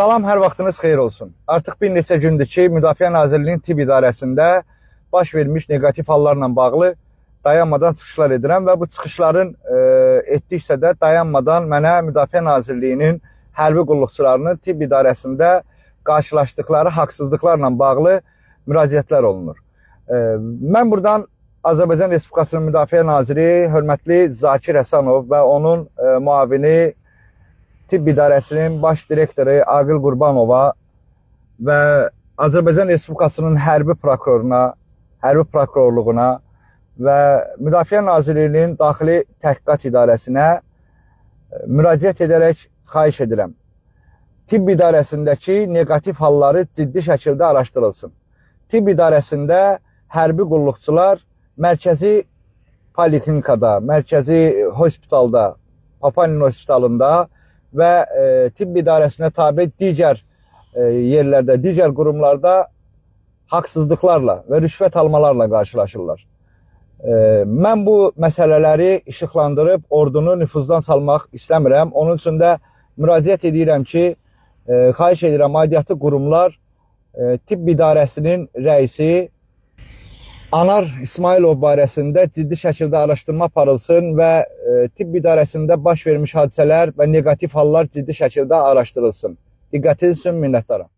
Salam, hər vaxtınız xeyir olsun. Artıq bir neçə gündür ki, Müdafiə Nazirliyinin tibb idarəsində baş vermiş negativ hallarla bağlı dayanmadan çıxışlar edirəm və bu çıxışların etdiksə də dayanmadan mənə Müdafiə Nazirliyinin hərbi qulluqçularının tibb idarəsində qarşılaşdıqları haqsızlıqlarla bağlı müraciətlər olunur. Mən buradan Azərbaycan Respublikasının Müdafiə Naziri hörmətli Zakir Həsənov və onun müavini Tibb İdarəsinin baş direktoru Aqil Qurbanova və Azərbaycan Respublikasının hərbi prokuroruna, hərbi prokurorluğuna və Müdafiə Nazirliyinin daxili təhqiqat idarəsinə müraciət edərək xahiş edirəm. Tibb idarəsindəki negativ halları ciddi şəkildə araşdırılsın. Tibb idarəsində hərbi qulluqçular mərkəzi poliklinikada, mərkəzi hospitalda, Papanin hospitalında və tibb idarəsinə tabi digər yerlərdə, digər qurumlarda haqsızlıqlarla və rüşvət almalarla qarşılaşırlar. Mən bu məsələləri işıqlandırıb ordunu nüfuzdan salmaq istəmirəm. Onun üçün də müraciət edirəm ki, xahiş edirəm aidiyyatı qurumlar tibb idarəsinin rəisi Anar İsmailov barəsində ciddi şəkildə araşdırma aparılsın və tibb idarəsində baş vermiş hadisələr və negativ hallar ciddi şəkildə araşdırılsın. Diqqətiniz üçün minnətdaram.